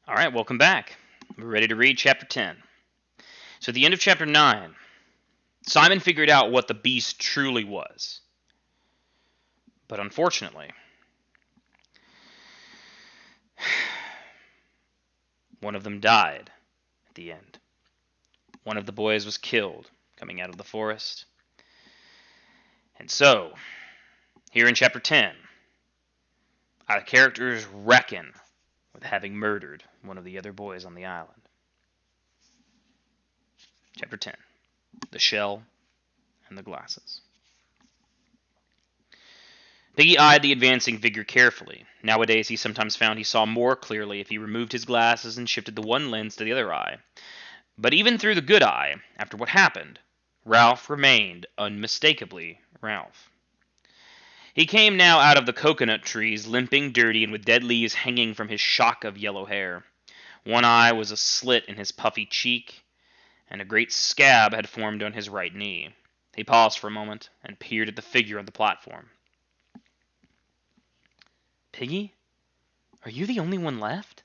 All right, welcome back. We're ready to read chapter 10. So, at the end of chapter 9, Simon figured out what the beast truly was. But unfortunately, one of them died at the end. One of the boys was killed coming out of the forest. And so, here in chapter 10, our characters reckon with having murdered one of the other boys on the island. Chapter 10, The Shell and the Glasses. Piggy eyed the advancing figure carefully. Nowadays he sometimes found he saw more clearly if he removed his glasses and shifted the one lens to the other eye. But even through the good eye, after what happened, Ralph remained unmistakably Ralph. He came now out of the coconut trees, limping, dirty, and with dead leaves hanging from his shock of yellow hair. One eye was a slit in his puffy cheek, and a great scab had formed on his right knee. He paused for a moment and peered at the figure on the platform. "Piggy, are you the only one left?"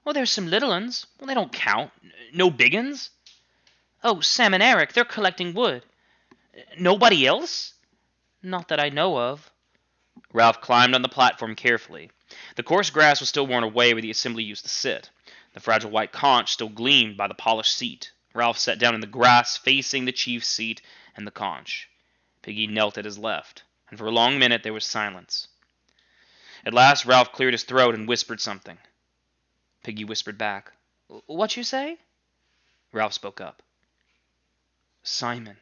"Well, there's some little uns. Well, they don't count. No big uns." "Oh, Sam and Eric, they're collecting wood." "Nobody else?" "Not that I know of." Ralph climbed on the platform carefully. The coarse grass was still worn away where the assembly used to sit. The fragile white conch still gleamed by the polished seat. Ralph sat down in the grass facing the chief's seat and the conch. Piggy knelt at his left, and for a long minute there was silence. At last Ralph cleared his throat and whispered something. Piggy whispered back, "What you say?" Ralph spoke up. "Simon."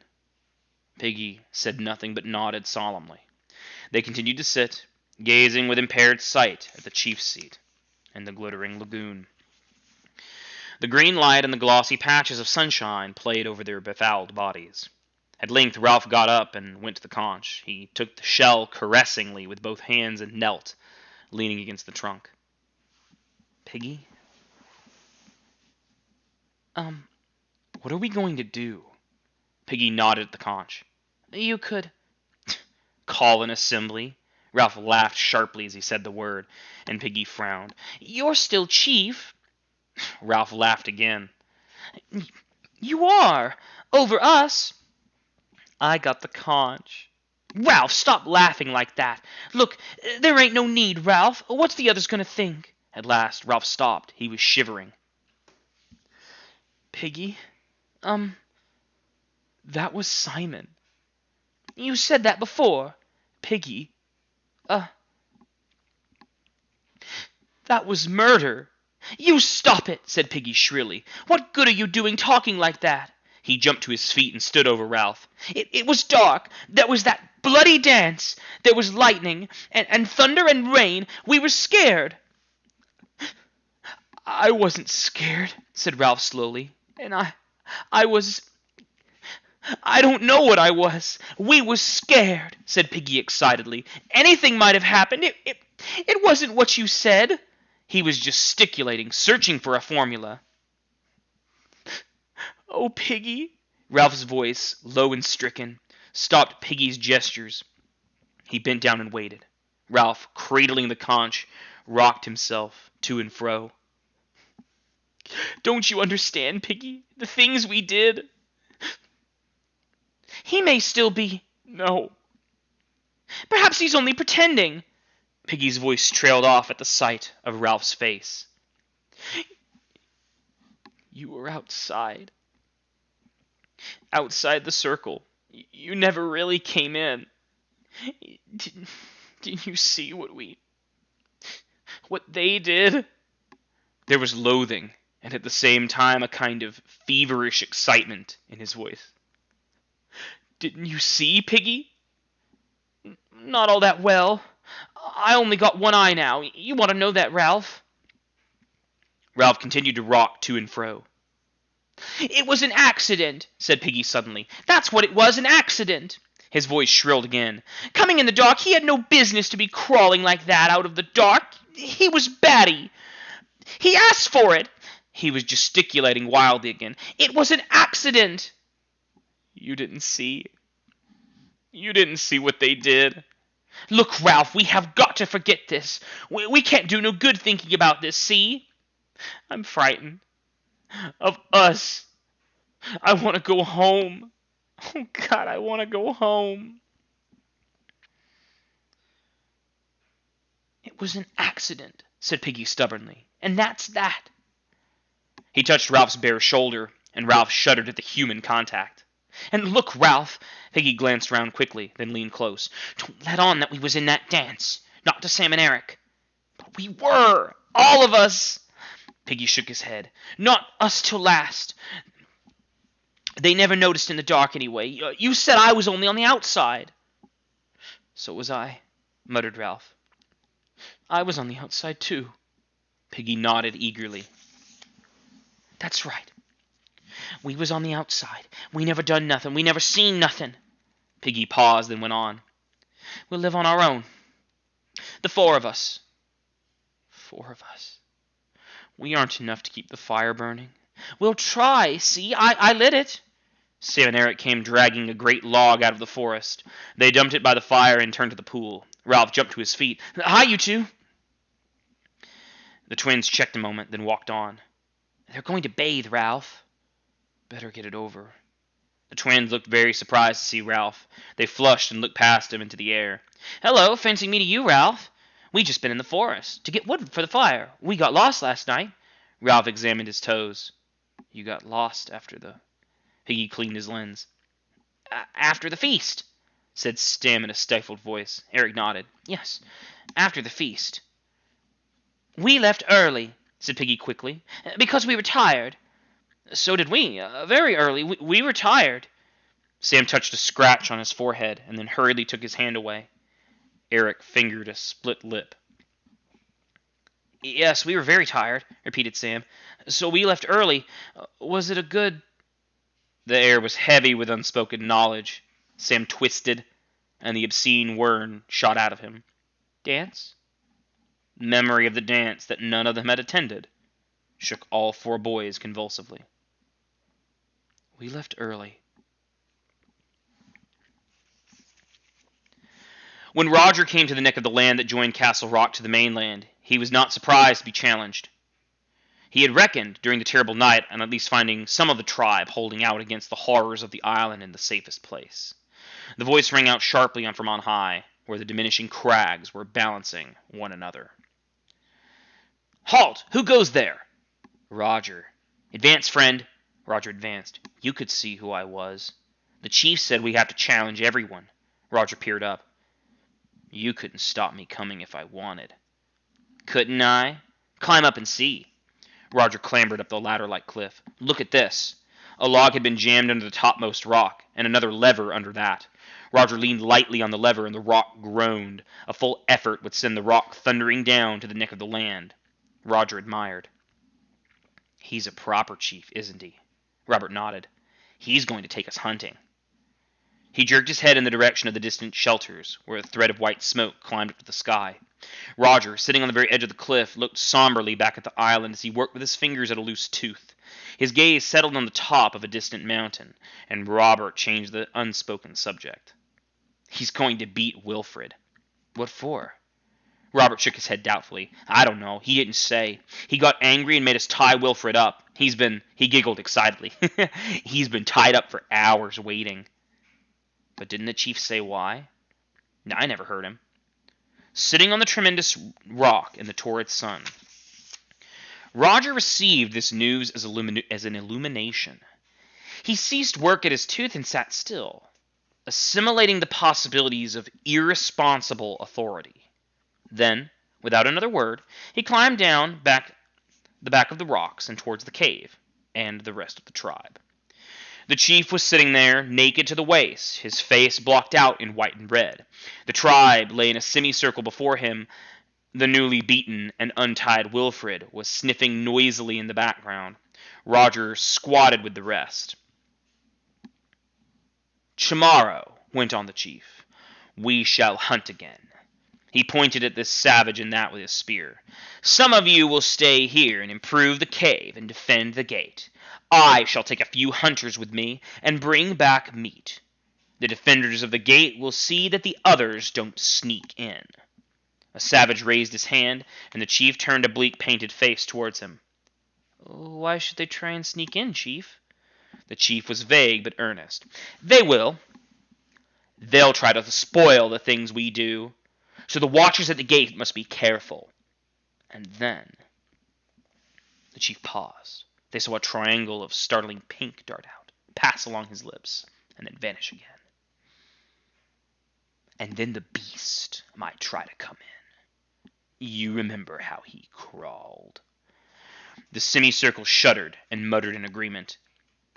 Piggy said nothing but nodded solemnly. They continued to sit, gazing with impaired sight at the chief's seat and the glittering lagoon. The green light and the glossy patches of sunshine played over their befouled bodies. At length Ralph got up and went to the conch. He took the shell caressingly with both hands and knelt, leaning against the trunk. "Piggy? What are we going to do?" Piggy nodded at the conch. "You could call an assembly." Ralph laughed sharply as he said the word, and Piggy frowned. "You're still chief." Ralph laughed again. "You are! Over us." "I got the conch." "Ralph, stop laughing like that. Look, there ain't no need, Ralph. What's the others going to think?" At last Ralph stopped. He was shivering. "Piggy, that was Simon." "You said that before." "Piggy, that was murder." "You stop it," said Piggy shrilly. "What good are you doing talking like that?" He jumped to his feet and stood over Ralph. It was dark. There was that bloody dance. There was lightning, and thunder and rain. We were scared." "I wasn't scared," said Ralph slowly. "And I was... I don't know what I was." "We was scared," said Piggy excitedly. "Anything might have happened. It wasn't what you said." He was gesticulating, searching for a formula. "Oh, Piggy," Ralph's voice, low and stricken, stopped Piggy's gestures. He bent down and waited. Ralph, cradling the conch, rocked himself to and fro. "Don't you understand, Piggy? The things we did." "He may still be..." "No." "Perhaps he's only pretending." Piggy's voice trailed off at the sight of Ralph's face. "You were outside. Outside the circle. You never really came in. Didn't you see what they did?" There was loathing, and at the same time a kind of feverish excitement in his voice. "Didn't you see, Piggy?" "Not all that well. I only got one eye now. You want to know that, Ralph?" Ralph continued to rock to and fro. "It was an accident," said Piggy suddenly. "That's what it was, an accident." His voice shrilled again. "Coming in the dark, he had no business to be crawling like that out of the dark. He was batty. He asked for it." He was gesticulating wildly again. "It was an accident." You didn't see what they did." "Look, Ralph, we have got to forget this. We can't do no good thinking about this, see?" I'm frightened. Of us. I want to go home. Oh, God, I want to go home. It was an accident, said Piggy stubbornly, and that's that. He touched Ralph's bare shoulder, and Ralph shuddered at the human contact. And look, Ralph! Piggy glanced round quickly, then leaned close. Don't let on that we was in that dance. Not to Sam and Eric. But we were! All of us! Piggy shook his head. Not us till last. They never noticed in the dark anyway. You said I was only on the outside. So was I, muttered Ralph. I was on the outside, too. Piggy nodded eagerly. That's right. We was on the outside. We never done nothing. We never seen nothing. Piggy paused, then went on. We'll live on our own. The four of us. 4 of us. We aren't enough to keep the fire burning. We'll try. See, I lit it. Sam and Eric came dragging a great log out of the forest. They dumped it by the fire and turned to the pool. Ralph jumped to his feet. Hi, you two. The twins checked a moment, then walked on. They're going to bathe, Ralph. Better get it over. The twins looked very surprised to see Ralph. They flushed and looked past him into the air. Hello, fancy meeting you, Ralph. We just been in the forest to get wood for the fire. We got lost last night. Ralph examined his toes. You got lost after the... Piggy cleaned his lens. After the feast, said Sam in a stifled voice. Eric nodded. Yes, after the feast. We left early, said Piggy quickly, because we were tired. So did we. Very early. We were tired. Sam touched a scratch on his forehead and then hurriedly took his hand away. Eric fingered a split lip. Yes, we were very tired, repeated Sam. So we left early. Was it a good... The air was heavy with unspoken knowledge. Sam twisted, and the obscene word shot out of him. Dance? Memory of the dance that none of them had attended shook all 4 boys convulsively. We left early. When Roger came to the neck of the land that joined Castle Rock to the mainland, he was not surprised to be challenged. He had reckoned, during the terrible night, on at least finding some of the tribe holding out against the horrors of the island in the safest place. The voice rang out sharply from on high, where the diminishing crags were balancing one another. Halt! Who goes there? Roger. Advance, friend. Roger advanced. You could see who I was. The chief said we have to challenge everyone. Roger peered up. You couldn't stop me coming if I wanted. Couldn't I? Climb up and see. Roger clambered up the ladder-like cliff. Look at this. A log had been jammed under the topmost rock, and another lever under that. Roger leaned lightly on the lever, and the rock groaned. A full effort would send the rock thundering down to the neck of the land. Roger admired. He's a proper chief, isn't he? Robert nodded. He's going to take us hunting. He jerked his head in the direction of the distant shelters, where a thread of white smoke climbed up to the sky. Roger, sitting on the very edge of the cliff, looked somberly back at the island as he worked with his fingers at a loose tooth. His gaze settled on the top of a distant mountain, and Robert changed the unspoken subject. He's going to beat Wilfred. What for? Robert shook his head doubtfully. I don't know. He didn't say. He got angry and made us tie Wilfred up. He giggled excitedly. He's been tied up for hours waiting. But didn't the chief say why? I never heard him. Sitting on the tremendous rock in the torrid sun, Roger received this news as an illumination. He ceased work at his tooth and sat still, assimilating the possibilities of irresponsible authority. Then, without another word, he climbed down the back of the rocks and towards the cave and the rest of the tribe. The chief was sitting there, naked to the waist, his face blocked out in white and red. The tribe lay in a semicircle before him. The newly beaten and untied Wilfred was sniffing noisily in the background. Roger squatted with the rest. Tomorrow, went on the chief, we shall hunt again. He pointed at this savage and that with his spear. Some of you will stay here and improve the cave and defend the gate. I shall take a few hunters with me and bring back meat. The defenders of the gate will see that the others don't sneak in. A savage raised his hand, and the chief turned a bleak, painted face towards him. Why should they try and sneak in, Chief? The chief was vague but earnest. They will. They'll try to spoil the things we do. So the watchers at the gate must be careful. And then... The chief paused. They saw a triangle of startling pink dart out, pass along his lips, and then vanish again. And then the beast might try to come in. You remember how he crawled. The semicircle shuddered and muttered in agreement.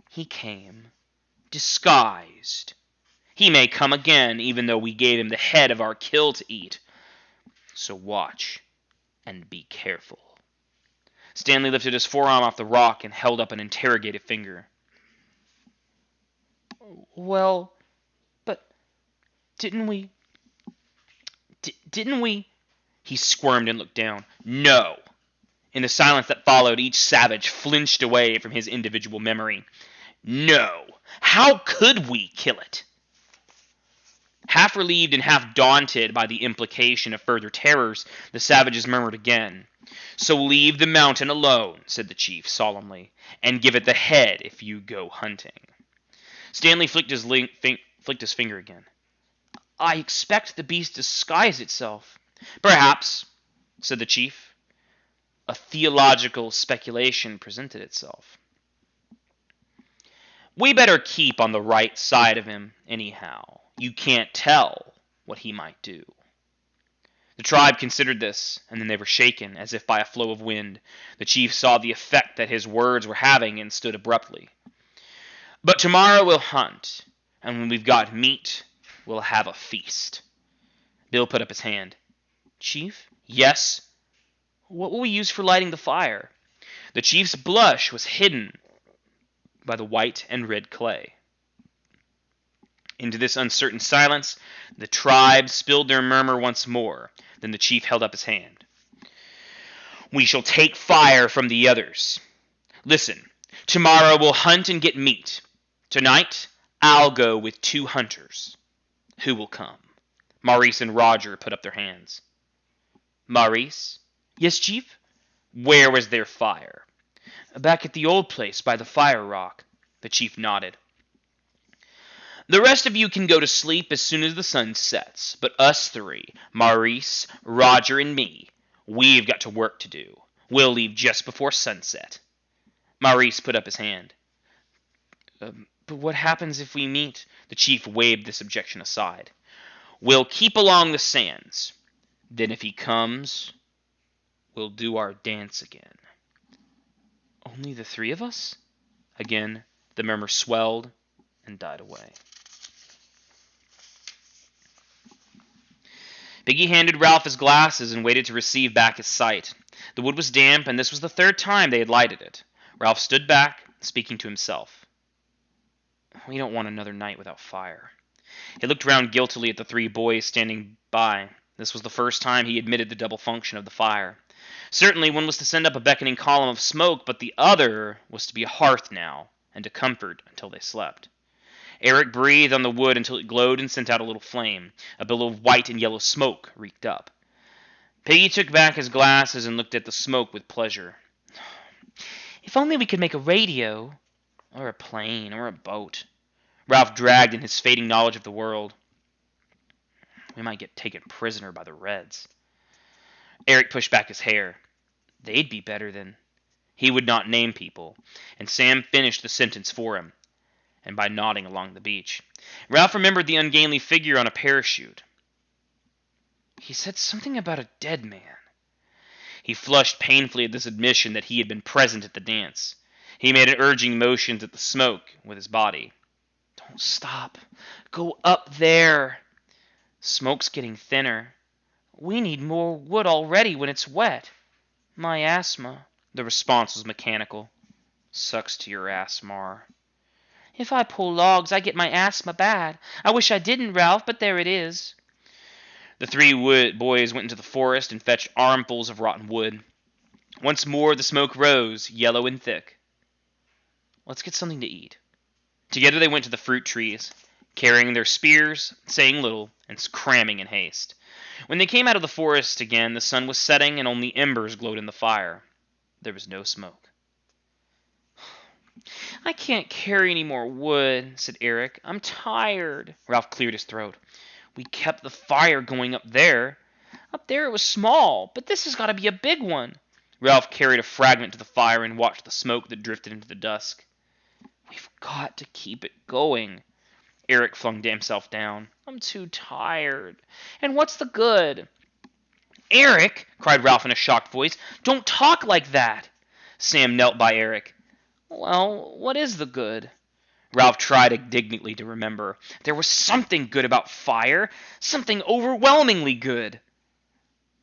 He came, disguised. He may come again, even though we gave him the head of our kill to eat. So watch and be careful. Stanley lifted his forearm off the rock and held up an interrogative finger. Well, but didn't we... Didn't we... He squirmed and looked down. No. In the silence that followed, each savage flinched away from his individual memory. No. How could we kill it? Half relieved and half daunted by the implication of further terrors, the savages murmured again. So leave the mountain alone, said the chief solemnly, and give it the head if you go hunting. Stanley flicked his finger again. I expect the beast disguised itself. Perhaps, said the chief. A theological speculation presented itself. We better keep on the right side of him, anyhow. You can't tell what he might do. The tribe considered this, and then they were shaken, as if by a flow of wind. The chief saw the effect that his words were having and stood abruptly. But tomorrow we'll hunt, and when we've got meat, we'll have a feast. Bill put up his hand. Chief? Yes? What will we use for lighting the fire? The chief's blush was hidden by the white and red clay. Into this uncertain silence, the tribe spilled their murmur once more. Then the chief held up his hand. We shall take fire from the others. Listen, tomorrow we'll hunt and get meat. Tonight, I'll go with 2 hunters. Who will come? Maurice and Roger put up their hands. Maurice? Yes, chief? Where was their fire? Back at the old place by the fire rock. The chief nodded. The rest of you can go to sleep as soon as the sun sets, but us 3, Maurice, Roger, and me, we've got to work to do. We'll leave just before sunset. Maurice put up his hand. But what happens if we meet? The chief waved this objection aside. We'll keep along the sands. Then if he comes, we'll do our dance again. Only the 3 of us? Again, the murmur swelled and died away. Piggy handed Ralph his glasses and waited to receive back his sight. The wood was damp, and this was the 3rd time they had lighted it. Ralph stood back, speaking to himself. We don't want another night without fire. He looked round guiltily at the 3 boys standing by. This was the first time he admitted the double function of the fire. Certainly one was to send up a beckoning column of smoke, but the other was to be a hearth now, and to comfort until they slept. Eric breathed on the wood until it glowed and sent out a little flame. A billow of white and yellow smoke reeked up. Piggy took back his glasses and looked at the smoke with pleasure. If only we could make a radio, or a plane, or a boat. Ralph dragged in his fading knowledge of the world. We might get taken prisoner by the Reds. Eric pushed back his hair. They'd be better than... He would not name people, and Sam finished the sentence for him, and by nodding along the beach. Ralph remembered the ungainly figure on a parachute. He said something about a dead man. He flushed painfully at this admission that he had been present at the dance. He made urging motions at the smoke with his body. Don't stop. Go up there. Smoke's getting thinner. We need more wood already when it's wet. My asthma. The response was mechanical. Sucks to your ass, Mar. If I pull logs, I get my asthma bad. I wish I didn't, Ralph, but there it is. The 3 boys went into the forest and fetched armfuls of rotten wood. Once more the smoke rose, yellow and thick. Let's get something to eat. Together they went to the fruit trees, carrying their spears, saying little, and cramming in haste. When they came out of the forest again, the sun was setting and only embers glowed in the fire. There was no smoke. I can't carry any more wood, said Eric. I'm tired. Ralph cleared his throat. We kept the fire going up there. Up there it was small, but this has got to be a big one. Ralph carried a fragment to the fire and watched the smoke that drifted into the dusk. We've got to keep it going. Eric flung himself down. I'm too tired. And what's the good? Eric, cried Ralph in a shocked voice, don't talk like that. Sam knelt by Eric. Well, what is the good? Ralph tried indignantly to remember. There was something good about fire. Something overwhelmingly good.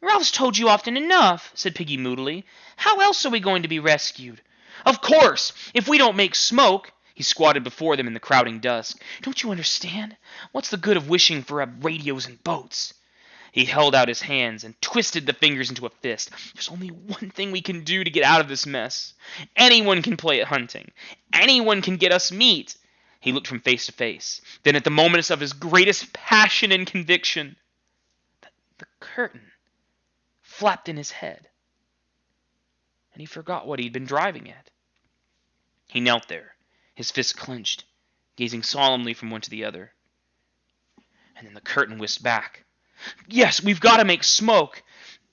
Ralph's told you often enough, said Piggy moodily. How else are we going to be rescued? Of course! If we don't make smoke... He squatted before them in the crowding dusk. Don't you understand? What's the good of wishing for radios and boats? He held out his hands and twisted the fingers into a fist. There's only one thing we can do to get out of this mess. Anyone can play at hunting. Anyone can get us meat. He looked from face to face. Then at the moment of his greatest passion and conviction, the curtain flapped in his head, and he forgot what he'd been driving at. He knelt there, his fists clenched, gazing solemnly from one to the other. And then the curtain whisked back. Yes, we've got to make smoke,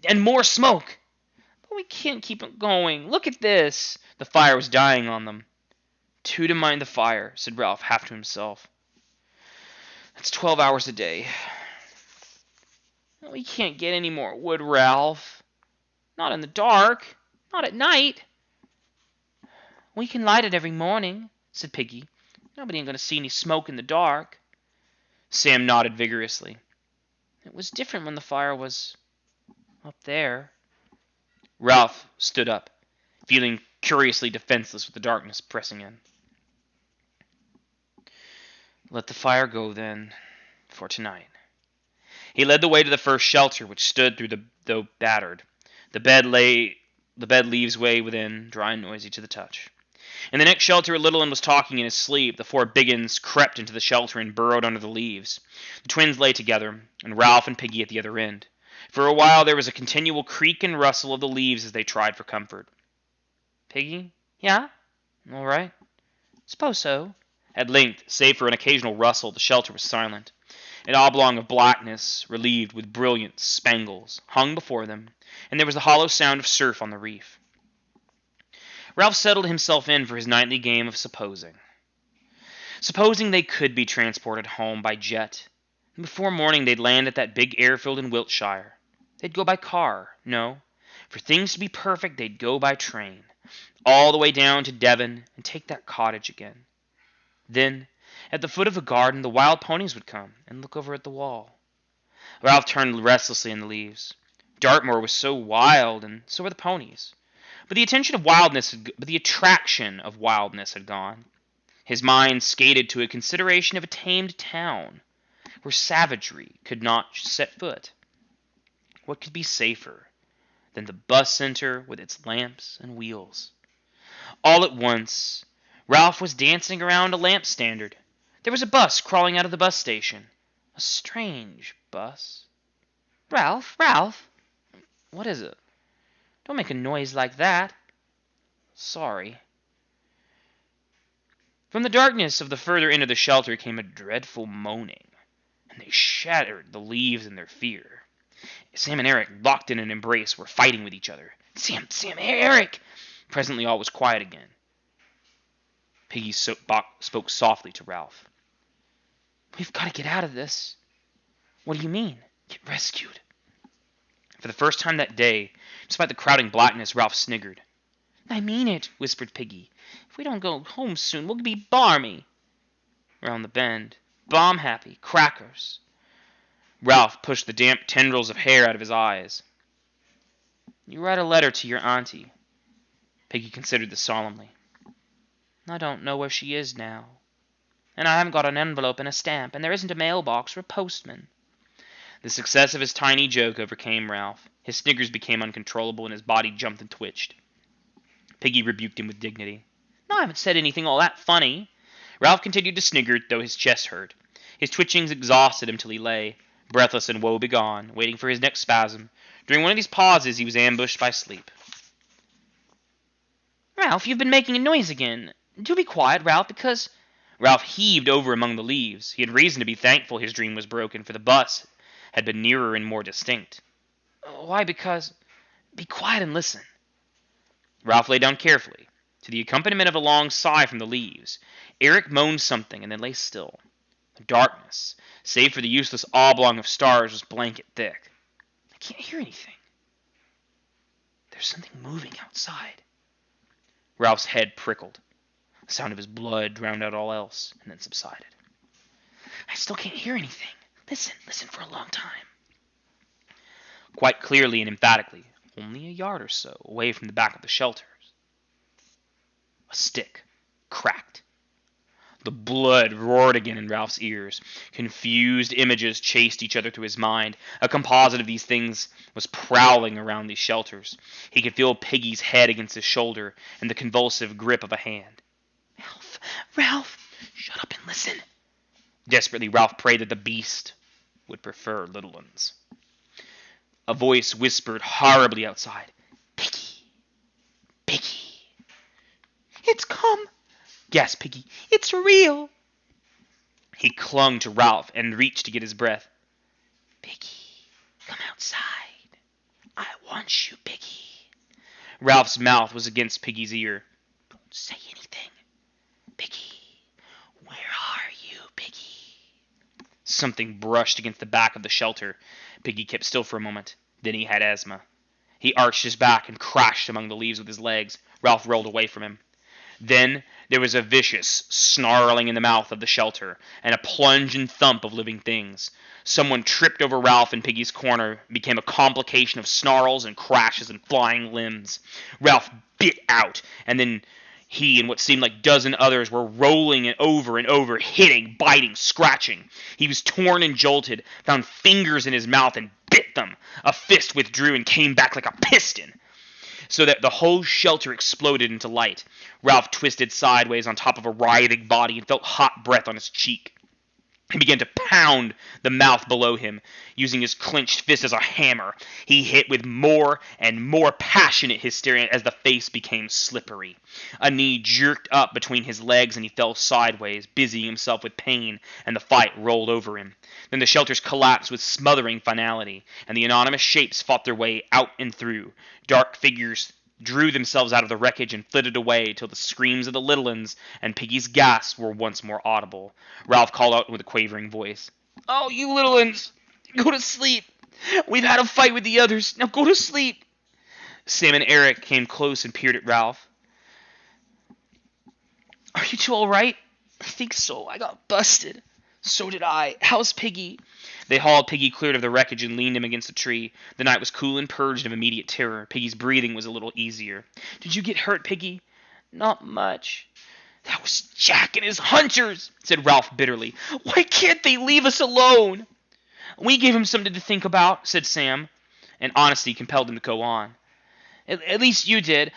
and more smoke. But we can't keep it going. Look at this. The fire was dying on them. 2 to mind the fire, said Ralph, half to himself. That's 12 hours a day. We can't get any more wood, Ralph. Not in the dark. Not at night. We can light it every morning, said Piggy. Nobody ain't going to see any smoke in the dark. Sam nodded vigorously. It was different when the fire was up there. Ralph stood up, feeling curiously defenseless with the darkness pressing in. Let the fire go, then, for tonight. He led the way to the first shelter, which stood though battered. The bed leaves way within, dry and noisy to the touch. In the next shelter, a little one was talking in his sleep. The 4 big uns crept into the shelter and burrowed under the leaves. The twins lay together, and Ralph and Piggy at the other end. For a while there was a continual creak and rustle of the leaves as they tried for comfort. Piggy? Yeah? All right. Suppose so. At length, save for an occasional rustle, the shelter was silent. An oblong of blackness, relieved with brilliant spangles, hung before them, and there was the hollow sound of surf on the reef. Ralph settled himself in for his nightly game of supposing. Supposing they could be transported home by jet, and before morning they'd land at that big airfield in Wiltshire. They'd go by car. No, for things to be perfect, they'd go by train, all the way down to Devon, and take that cottage again. Then, at the foot of the garden, the wild ponies would come and look over at the wall. Ralph turned restlessly in the leaves. Dartmoor was so wild, and so were the ponies. But the attraction of wildness had gone. His mind skated to a consideration of a tamed town, where savagery could not set foot. What could be safer than the bus center with its lamps and wheels? All at once, Ralph was dancing around a lamp standard. There was a bus crawling out of the bus station. A strange bus. Ralph! What is it? Don't make a noise like that. Sorry. From the darkness of the further end of the shelter came a dreadful moaning, and they shattered the leaves in their fear. Sam and Eric, locked in an embrace, were fighting with each other. Sam, Eric! Presently all was quiet again. Piggy spoke softly to Ralph. We've got to get out of this. What do you mean? Get rescued. For the first time that day, despite the crowding blackness, Ralph sniggered. I mean it, whispered Piggy. If we don't go home soon, we'll be barmy. Round the bend, bomb-happy, crackers. Ralph pushed the damp tendrils of hair out of his eyes. You write a letter to your auntie. Piggy considered this solemnly. I don't know where she is now. And I haven't got an envelope and a stamp, and there isn't a mailbox or a postman. The success of his tiny joke overcame Ralph. His sniggers became uncontrollable, and his body jumped and twitched. Piggy rebuked him with dignity. No, I haven't said anything all that funny. Ralph continued to snigger, though his chest hurt. His twitchings exhausted him till he lay, breathless and woe-begone, waiting for his next spasm. During one of these pauses he was ambushed by sleep. Ralph, you've been making a noise again. Do be quiet, Ralph, because... Ralph heaved over among the leaves. He had reason to be thankful his dream was broken, for the bus had been nearer and more distinct. Why, because... Be quiet and listen. Ralph lay down carefully. To the accompaniment of a long sigh from the leaves, Eric moaned something and then lay still. The darkness, save for the useless oblong of stars, was blanket thick. I can't hear anything. There's something moving outside. Ralph's head prickled. The sound of his blood drowned out all else, and then subsided. I still can't hear anything. Listen for a long time. Quite clearly and emphatically, only a yard or so away from the back of the shelters. A stick cracked. The blood roared again in Ralph's ears. Confused images chased each other through his mind. A composite of these things was prowling around these shelters. He could feel Piggy's head against his shoulder and the convulsive grip of a hand. Ralph, shut up and listen. Desperately, Ralph prayed that the beast would prefer little ones. A voice whispered horribly outside. Piggy! Piggy! It's come! Gasped Piggy. It's real! He clung to Ralph and reached to get his breath. Piggy, come outside. I want you, Piggy. Ralph's mouth was against Piggy's ear. Don't say anything. Piggy, where are you, Piggy? Something brushed against the back of the shelter. Piggy kept still for a moment. Then he had asthma. He arched his back and crashed among the leaves with his legs. Ralph rolled away from him. Then there was a vicious snarling in the mouth of the shelter, and a plunge and thump of living things. Someone tripped over Ralph in Piggy's corner, became a complication of snarls and crashes and flying limbs. Ralph bit out, and then he and what seemed like a dozen others were rolling and over, hitting, biting, scratching. He was torn and jolted, found fingers in his mouth and bit them. A fist withdrew and came back like a piston, so that the whole shelter exploded into light. Ralph twisted sideways on top of a writhing body and felt hot breath on his cheek. He began to pound the mouth below him, using his clenched fist as a hammer. He hit with more and more passionate hysteria as the face became slippery. A knee jerked up between his legs and he fell sideways, busying himself with pain, and the fight rolled over him. Then the shelters collapsed with smothering finality, and the anonymous shapes fought their way out and through. Dark figures drew themselves out of the wreckage and flitted away till the screams of the little ones and Piggy's gasps were once more audible. Ralph called out with a quavering voice, "Oh, you little ones, go to sleep. We've had a fight with the others. Now go to sleep." Sam and Eric came close and peered at Ralph. "Are you two all right?" "I think so. I got busted." "So did I. How's Piggy?" They hauled Piggy clear of the wreckage and leaned him against a tree. The night was cool and purged of immediate terror. Piggy's breathing was a little easier. "Did you get hurt, Piggy?" "Not much." "That was Jack and his hunters," said Ralph bitterly. "Why can't they leave us alone?" "We gave him something to think about," said Sam, and honesty compelled him to go on. At least you did.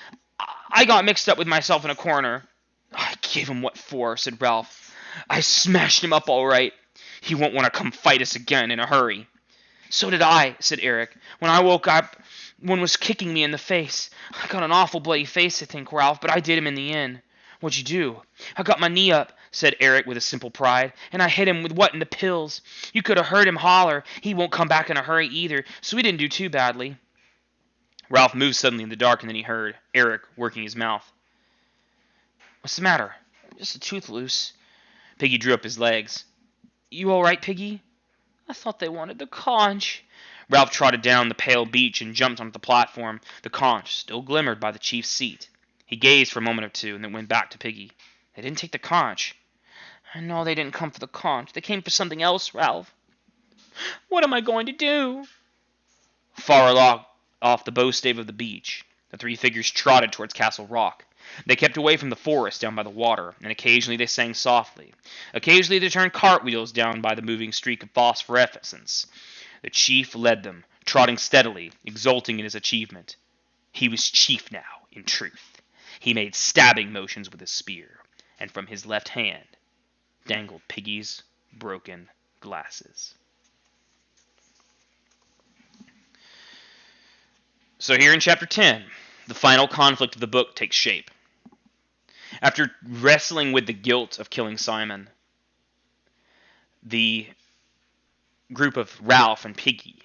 I got mixed up with myself in a corner." "I gave him what for," said Ralph. "I smashed him up all right. He won't want to come fight us again in a hurry." "So did I," said Eric. "When I woke up, one was kicking me in the face. I got an awful bloody face, I think, Ralph, but I did him in the end." "What'd you do?" "I got my knee up," said Eric with a simple pride, "and I hit him with what in the pills. You could have heard him holler. He won't come back in a hurry either, so we didn't do too badly." Ralph moved suddenly in the dark, and then he heard Eric working his mouth. "What's the matter?" "Just a tooth loose." Piggy drew up his legs. "You all right, Piggy?" "I thought they wanted the conch." Ralph trotted down the pale beach and jumped onto the platform. The conch still glimmered by the chief's seat. He gazed for a moment or two, and then went back to Piggy. "They didn't take the conch." "I know they didn't come for the conch. They came for something else, Ralph." "What am I going to do?" Far off the bow stave of the beach, the three figures trotted towards Castle Rock. They kept away from the forest down by the water, and occasionally they sang softly. Occasionally they turned cartwheels down by the moving streak of phosphorescence. The chief led them, trotting steadily, exulting in his achievement. He was chief now, in truth. He made stabbing motions with his spear, and from his left hand dangled Piggy's broken glasses. So here in Chapter 10, the final conflict of the book takes shape. After wrestling with the guilt of killing Simon, the group of Ralph and Piggy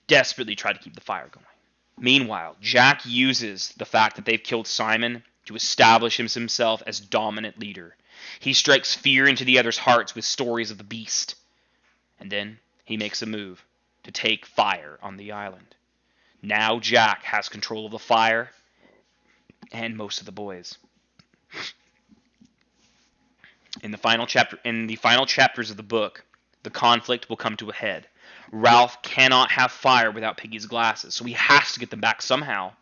desperately try to keep the fire going. Meanwhile, Jack uses the fact that they've killed Simon to establish himself as dominant leader. He strikes fear into the others' hearts with stories of the beast. And then he makes a move to take fire on the island. Now Jack has control of the fire and most of the boys. In the final chapters of the book, the conflict will come to a head. Ralph cannot have fire without Piggy's glasses, so he has to get them back somehow.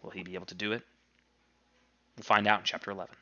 Will he be able to do it? We'll find out in chapter 11.